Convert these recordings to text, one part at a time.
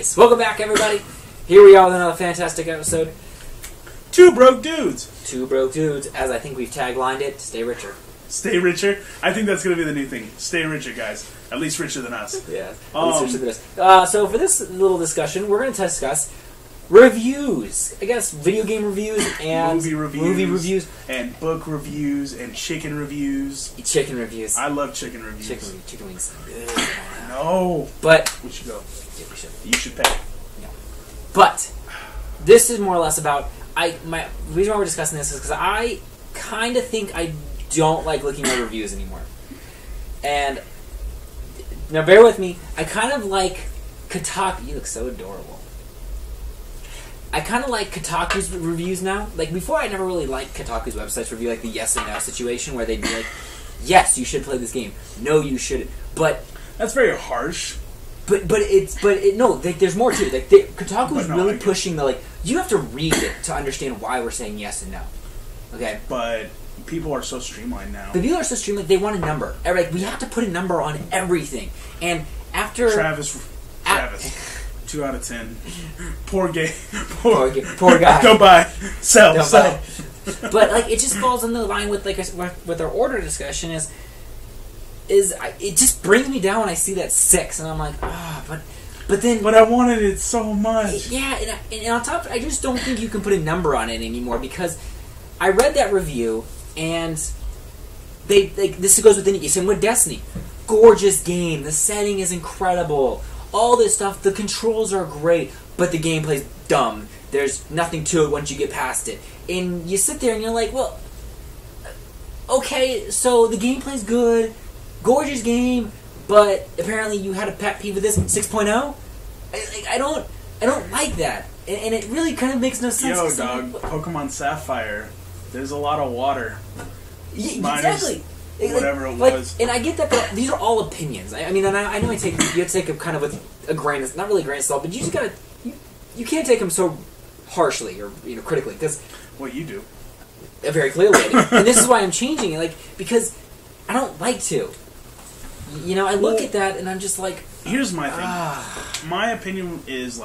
Nice. Welcome back, everybody. Here we are with another fantastic episode. Two broke dudes. Two broke dudes, as I think we've taglined it. Stay richer. Stay richer. I think that's going to be the new thing. Stay richer, guys. At least richer than us. Yeah. At least richer than us. So for this little discussion, we're going to discuss reviews. I guess video game reviews and movie reviews and book reviews and chicken reviews. Chicken reviews. I love chicken reviews. Chicken wings. No. But we should go. Yeah, we should. You should pay. Yeah. But this is more or less about the reason why we're discussing this is because I kind of think I don't like looking at reviews anymore. And now bear with me, I kind of like Kotaku. You look so adorable. I kind of like Kotaku's reviews now. Like, before, I never really liked Kotaku's websites review, like the yes and no situation, where they'd be like, yes, you should play this game. No, you shouldn't. But that's very harsh. No, there's more to it. Like, Kotaku is really pushing the, like, you have to read it to understand why we're saying yes and no. Okay? But people are so streamlined now. But people are so streamlined, they want a number. Like, we have to put a number on everything. And after... Travis. 2 out of 10. Poor guy. Don't buy. Sell. Buy. But like, it just falls in the line with with our order discussion is it just brings me down when I see that 6, and I'm like, but then. But I wanted it so much. Yeah, and on top of it, I just don't think you can put a number on it anymore, because I read that review and this goes with the same with Destiny. Gorgeous game. The setting is incredible. All this stuff, the controls are great, but the gameplay's dumb. There's nothing to it once you get past it. And you sit there and you're like, well, okay, so the gameplay's good, gorgeous game, but apparently you had a pet peeve with this 6.0? I don't like that. And it really kind of makes no sense. Yo, dog, Pokemon Sapphire, there's a lot of water. Yeah, exactly. Whatever it was. And I get that, but these are all opinions. I mean, and I know you have to take them kind of with a grain of, not really a grain of salt, but you just gotta, you can't take them so harshly or critically, because what you do, very clearly, and this is why I'm changing it, because I don't like to. I look at that and I'm just like. Here's my thing. My opinion is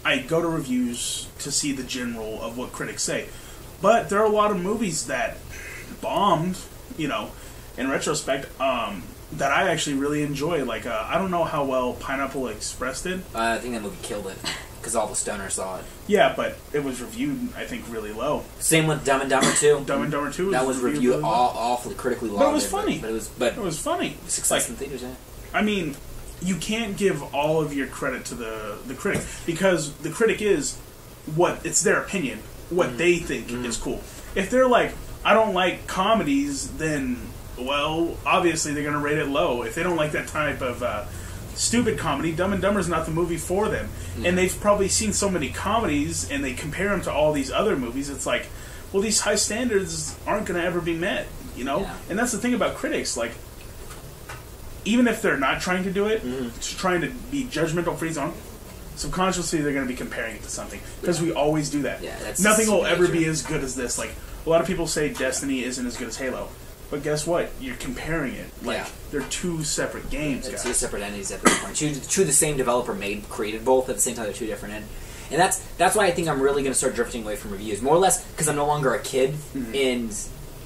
I go to reviews to see the general of what critics say, but there are a lot of movies that bombed. In retrospect, that I actually really enjoy. I don't know how well Pineapple Express did. I think that movie killed it, because all the stoners saw it. Yeah, but it was reviewed, I think, really low. Same with Dumb and Dumber 2. Dumb and Dumber 2 that was reviewed awfully critically low. But it was funny. But it was funny. Success in theaters, yeah. I mean, you can't give all of your credit to the critic, because the critic is it's their opinion, what they think is cool. If they're like, I don't like comedies, then, well, obviously they're going to rate it low. If they don't like that type of stupid comedy, Dumb and Dumber's not the movie for them. And they've probably seen so many comedies, and they compare them to all these other movies. It's like, well, these high standards aren't going to ever be met, Yeah. And that's the thing about critics. Even if they're not trying to do it, trying to be judgmental free zone, subconsciously they're going to be comparing it to something. Because we always do that. Yeah, nothing will ever be as good as this. A lot of people say Destiny isn't as good as Halo. But guess what? You're comparing it. They're two separate games, guys. Two separate entities at this point. Two the same developer created both at the same time. They're two different ends. And that's why I think I'm really going to start drifting away from reviews. More or less because I'm no longer a kid, and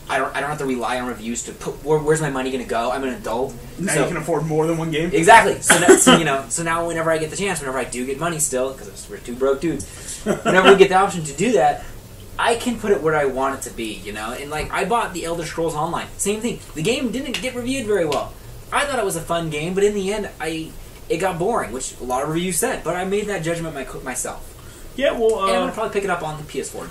I don't have to rely on reviews to put where's my money going to go. I'm an adult. Now you can afford more than one game. Exactly. So now whenever I get the chance, whenever I do get money still, because we're two broke dudes, whenever we get the option to do that, I can put it where I want it to be, And I bought the Elder Scrolls Online. Same thing. The game didn't get reviewed very well. I thought it was a fun game, but in the end, it got boring, which a lot of reviews said. But I made that judgment myself. Yeah, well, and I'm gonna probably pick it up on the PS4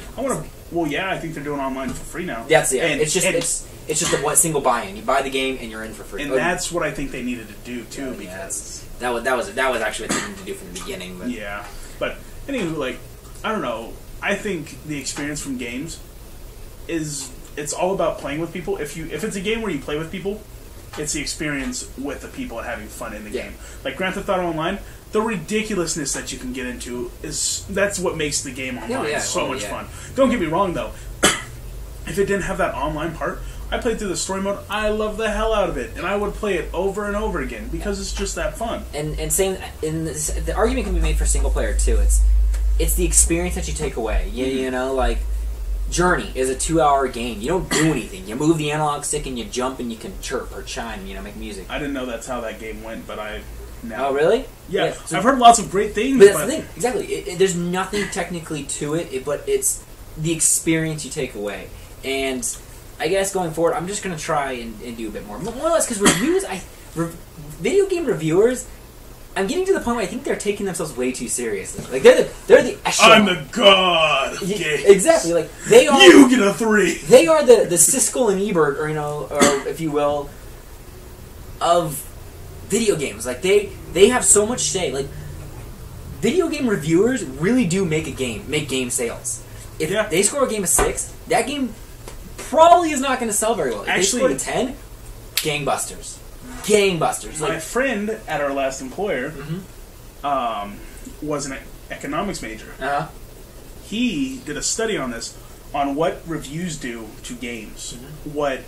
game. I think they're doing online for free now. That's it. It's just a single buy-in. You buy the game and you're in for free. And that's what I think they needed to do too, because that was actually what they needed to do from the beginning. But. Yeah, but anyway, I don't know. I think the experience from games it's all about playing with people. If it's a game where you play with people, it's the experience with the people and having fun in the game. Like Grand Theft Auto Online, the ridiculousness that you can get into that's what makes the game online so much fun. Don't get me wrong though. If it didn't have that online part, I played through the story mode. I love the hell out of it, and I would play it over and over again because it's just that fun. And same in this, the argument can be made for single player too. It's the experience that you take away. You know, like Journey is a 2-hour game. You don't do anything. You move the analog stick and you jump and you can chirp or chime. You know, make music. I didn't know that's how that game went, but I now. Oh, really? Yeah, so, I've heard lots of great things. But that's the thing, exactly. There's nothing technically to it, but it's the experience you take away. And I guess going forward, I'm just going to try and do a bit more. More or less because video game reviewers, I'm getting to the point where I think they're taking themselves way too seriously. Like they're the echelon. I'm the god of games. Exactly. Like they are. You get a 3. They are the Siskel and Ebert, or or if you will, of video games. Like they have so much say. Like video game reviewers really do make game sales. If they score a game of 6, that game probably is not going to sell very well. If Actually, they scored a 10, gangbusters. Gangbusters. My friend at our last employer was an economics major. Uh-huh. He did a study on this, on what reviews do to games. What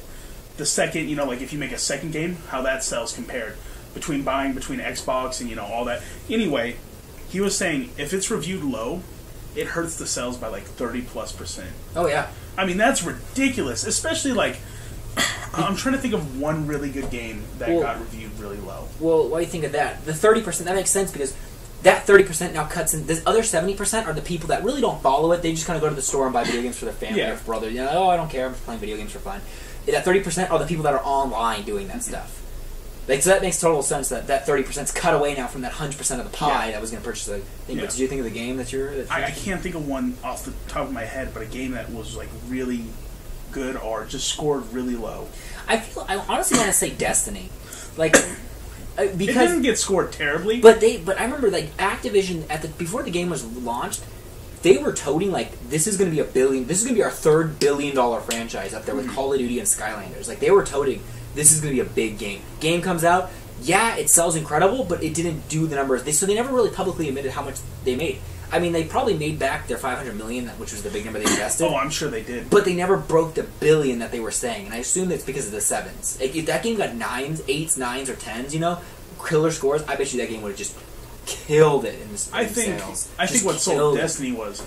the second, like if you make a second game, how that sells compared between Xbox and, all that. Anyway, he was saying if it's reviewed low, it hurts the sales by like 30+%. Oh, yeah. I mean, that's ridiculous. Especially like, I'm trying to think of one really good game that got reviewed really low. Well, what do you think of that? The 30%, that makes sense because that 30% now cuts in. The other 70% are the people that really don't follow it. They just kind of go to the store and buy video games for their family or brother. Oh, I don't care. I'm just playing video games for fun. That 30% are the people that are online doing that stuff. Like, so that makes total sense that 30% is cut away now from that 100% of the pie that was going to purchase the thing. But did you think of the game that you're... I can't think of one off the top of my head, but a game that was like really good or just scored really low. I honestly want to say Destiny. Like... because it didn't get scored terribly. But I remember, like, Activision, before the game was launched, they were toting, like, this is going to be our third $1 billion franchise up there with Call of Duty and Skylanders. Like, they were toting... This is going to be a big game. Game comes out, it sells incredible, but it didn't do the numbers. So they never really publicly admitted how much they made. I mean, they probably made back their $500 million, which was the big number they invested. Oh, I'm sure they did. But they never broke the $1 billion that they were saying, and I assume that's because of the 7s. If that game got 9s, 8s, 9s, or 10s, killer scores, I bet you that game would have just killed it in sales. I think what sold Destiny was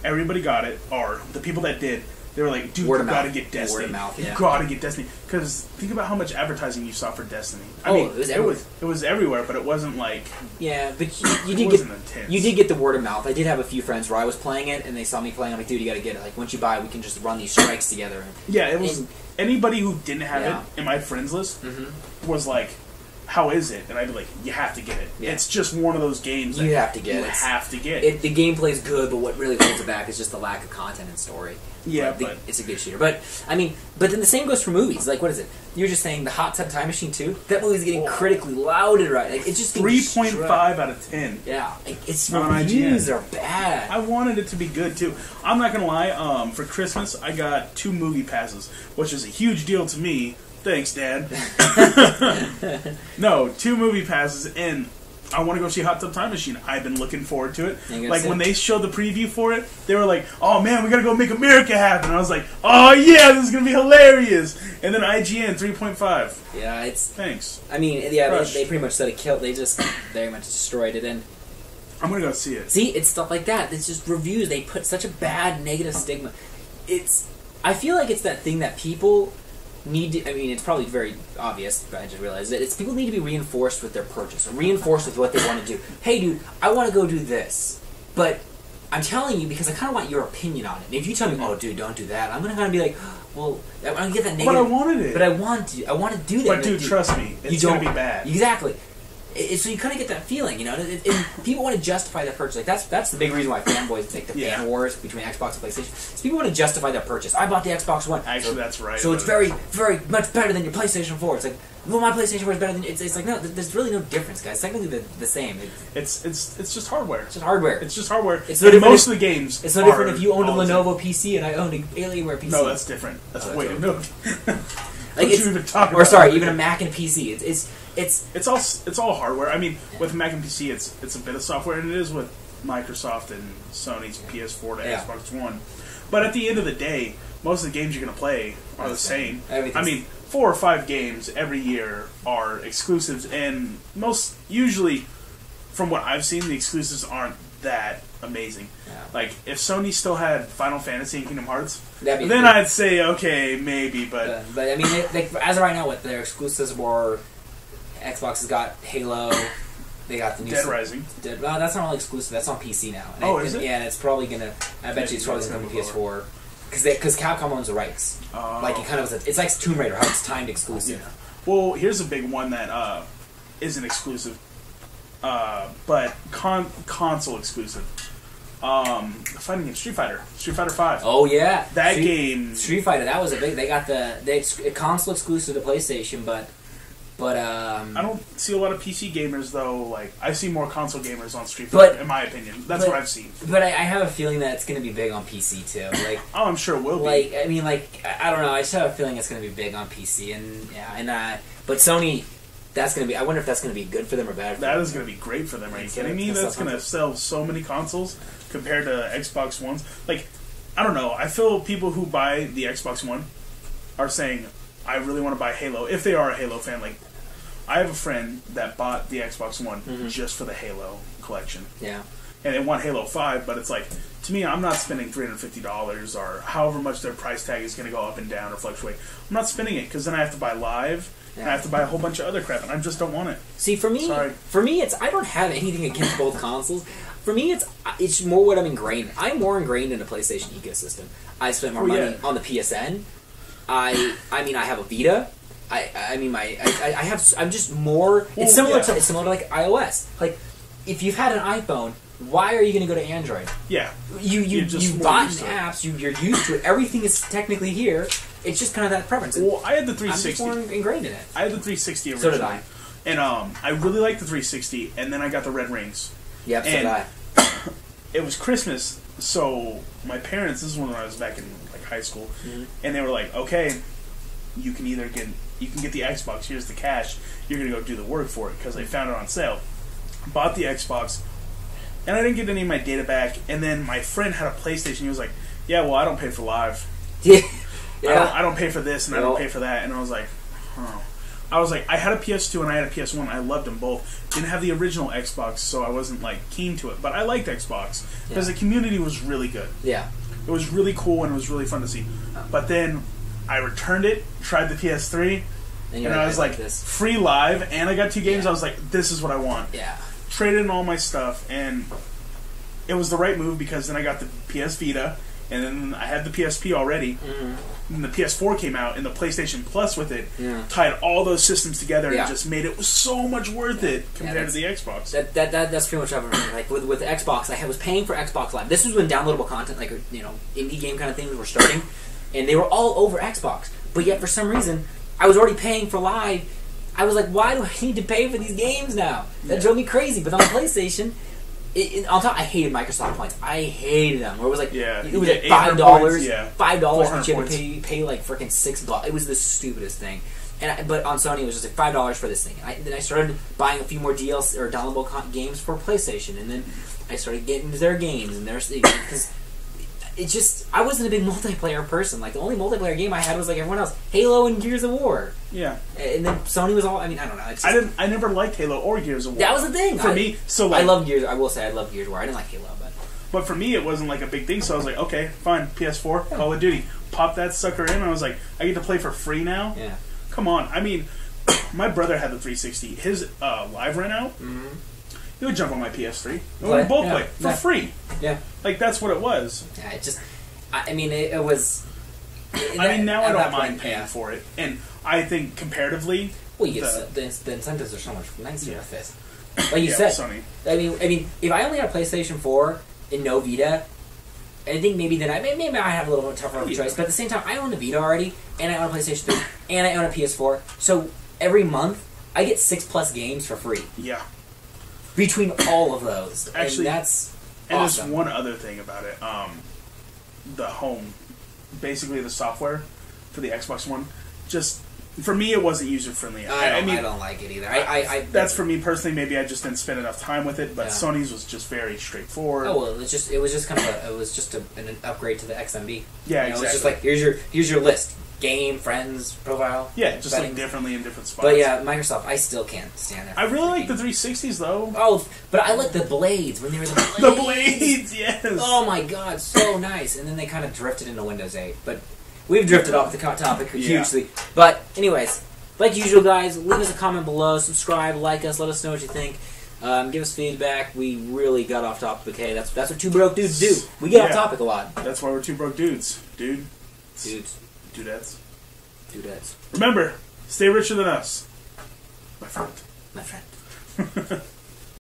everybody got it, or the people that did. They were like, dude, you gotta get Destiny. Word of mouth, You gotta get Destiny. Because think about how much advertising you saw for Destiny. I mean, it was everywhere. It was everywhere, but it wasn't like... Yeah, but you did get the word of mouth. I did have a few friends where I was playing it, and they saw me playing. I'm like, dude, you gotta get it. Like, once you buy it, we can just run these strikes together. Yeah, it was... Anybody who didn't have it in my friends list was like, how is it? And I'd be like, you have to get it. Yeah. It's just one of those games that you have to get. You have to get. The gameplay's good, but what really holds it back is just the lack of content and story. Yeah, but it's a good shooter. But then the same goes for movies. Like, what is it? You were just saying the Hot Tub Time Machine 2? That movie's getting critically lauded, right? Like, it's just 3.5 out of 10. Yeah, its reviews are bad. I wanted it to be good too. I'm not gonna lie. For Christmas, I got 2 movie passes, which is a huge deal to me. Thanks, Dad. No, 2 movie passes, and I want to go see Hot Tub Time Machine. I've been looking forward to it. Like, when they showed the preview for it, they were like, oh man, we gotta go make America happen. And I was like, oh yeah, this is gonna be hilarious. And then IGN 3.5. Yeah, it's... Thanks. I mean, yeah, they pretty much said it killed. They just very much destroyed it, and... I'm gonna go see it. See, it's stuff like that. It's just reviews. They put such a bad negative stigma. I feel like it's that thing that people... it's probably very obvious, but I just realized that people need to be reinforced with their purchase, or reinforced with what they want to do. Hey, dude, I want to go do this, but I'm telling you because I kind of want your opinion on it. And if you tell me, oh, dude, don't do that, I'm going to kind of be like, well, I'm going to get that negative. But I wanted it. But I want to do that. But dude, trust me, it's going to be bad. Exactly. So you kind of get that feeling, and people want to justify their purchase. Like that's the big reason why fanboys make the fan wars between Xbox and PlayStation. People want to justify their purchase. I bought the Xbox One. Actually, that's right. So it's very, very much better than your PlayStation 4. It's like, well, my PlayStation 4 is better than... It's like, no, there's really no difference, guys. Technically, the same. It's just hardware. It's just hardware. It's just hardware. It's no different. Most of the games. It's no different if you owned a Lenovo PC and I owned an Alienware PC. No, that's different. That's way no. Like even a Mac and PC. It's all hardware. I mean, with Mac and PC, it's a bit of software, and it is with Microsoft and Sony's PS4 to Xbox One. But at the end of the day, most of the games you're going to play are the same. I mean, 4 or 5 games every year are exclusives, and usually, from what I've seen, the exclusives aren't that amazing. Yeah. Like, if Sony still had Final Fantasy and Kingdom Hearts, then good. I'd say, okay, maybe, but I mean, as of right now, what their exclusives were, Xbox has got Halo, they got the new Dead Rising. Well, that's not really exclusive. That's on PC now. And is it? Yeah, and it's probably gonna. I bet you it's probably gonna come to PS4 because Capcom owns the rights. Like it kind of was. It's like Tomb Raider, how it's timed exclusive. Yeah. Well, here's a big one that isn't exclusive, but console exclusive. Fighting game Street Fighter 5. Oh yeah, that game. Street Fighter. That was a big. They got the console exclusive to PlayStation, but I don't see a lot of PC gamers though. Like I see more console gamers on Street Fighter, in my opinion. That's what I've seen. But I have a feeling that it's going to be big on PC too. Like oh, I'm sure it will be. Like I mean, like I don't know. I just have a feeling it's going to be big on PC, but Sony. That's going to be. I wonder if that's going to be good for them or bad for them. That is going to be great for them. Are you kidding me? That's going to sell so many consoles compared to Xbox Ones. Like, I don't know. I feel people who buy the Xbox One are saying, I really want to buy Halo, if they are a Halo fan. Like, I have a friend that bought the Xbox One just for the Halo collection. Yeah. And they want Halo 5, but it's like, to me, I'm not spending $350 or however much their price tag is going to go up and down or fluctuate. I'm not spending it because then I have to buy Live. Yeah. And I have to buy a whole bunch of other crap, and I just don't want it. See, for me, it's I don't have anything against both consoles. For me, it's more what I'm ingrained. I'm more ingrained in the PlayStation ecosystem. I spend more money on the PSN. I mean, I have a Vita. I'm just more. It's similar to like iOS. Like, if you've had an iPhone, why are you going to go to Android? Yeah, you've bought apps. You're used to it. Everything is technically here. It's just kind of that preference. Well, I had the 360. I'm just more ingrained in it. I had the 360 originally. So did I. And I really liked the 360, and then I got the red rings. Yep, so did I. It was Christmas, so my parents, this is when I was back in like high school, and they were like, okay, you can get the Xbox, here's the cash, you're going to go do the work for it, because they found it on sale. Bought the Xbox, and I didn't get any of my data back, and then my friend had a PlayStation, he was like, yeah, well, I don't pay for Live. Yeah. I don't pay for this and I don't pay for that. And I was like, oh. I had a PS2 and I had a PS1. I loved them both. Didn't have the original Xbox, so I wasn't like keen to it. But I liked Xbox because the community was really good. Yeah. It was really cool and it was really fun to see. But then I returned it, tried the PS3, and I was like, free Live, and I got 2 games. I was like, this is what I want. Yeah. Traded in all my stuff, and it was the right move because then I got the PS Vita, and then I had the PSP already. And the PS4 came out, and the PlayStation Plus with it tied all those systems together and just made it so much worth it compared to the Xbox. That's pretty much everything. Like with Xbox, I was paying for Xbox Live. This was when downloadable content, like indie game kind of things, were starting, and they were all over Xbox. But yet, for some reason, I was already paying for Live. I was like, why do I need to pay for these games now? That drove me crazy. But on the PlayStation. On top, I hated Microsoft points. I hated them. Where it was like, it was like $5, $5, but you had to pay like freaking $6. It was the stupidest thing. But on Sony, it was just like $5 for this thing. Then I started buying a few more DLC or downloadable games for PlayStation, and then I started getting their games and because it just I wasn't a big multiplayer person. Like the only multiplayer game I had was like everyone else, Halo and Gears of War. Yeah, and then Sony was all. I mean, I don't know. It's just, I never liked Halo or Gears of War. That was the thing for me. So like, I love Gears. I will say I love Gears of War. I didn't like Halo, but for me it wasn't like a big thing. So I was like, okay, fine, PS4, Call of Duty, pop that sucker in. And I was like, I get to play for free now. Yeah, come on. I mean, my brother had the 360. His Live ran out. He would jump on my PS3. And we both play for free. Yeah, like that's what it was. Yeah, it just. I mean, it was. I mean, now I don't mind paying for it, and I think comparatively, well, you get the incentives are so much nicer with this. Like you said, Sony. I mean, if I only had a PlayStation 4 and no Vita, I think maybe then maybe I have a little bit tougher of a choice. But at the same time, I own a Vita already, and I own a PlayStation 3, and I own a PS4. So every month, I get 6+ games for free. Yeah. Between all of those, actually, and that's and awesome. There's one other thing about it. The home, basically the software for the Xbox One, just For me, it wasn't user friendly. I don't like it either. That's for me personally. Maybe I just didn't spend enough time with it. But Sony's was just very straightforward. Oh well, it was just kind of an upgrade to the XMB. Yeah, exactly. It was just like here's your list: game, friends, profile. Yeah, just like differently in different spots. But yeah, Microsoft, I still can't stand it. I really like the 360s though. Oh, but I like the blades when they were the blades. The blades, yes. Oh my god, so nice. And then they kind of drifted into Windows 8, but. We've drifted off the topic hugely. But, anyways, like usual, guys, leave us a comment below, subscribe, like us, let us know what you think. Give us feedback. We really got off topic, okay? That's what two broke dudes do. We get off topic a lot. That's why we're two broke dudes. Dudes. Dudettes. Remember, stay richer than us. My friend.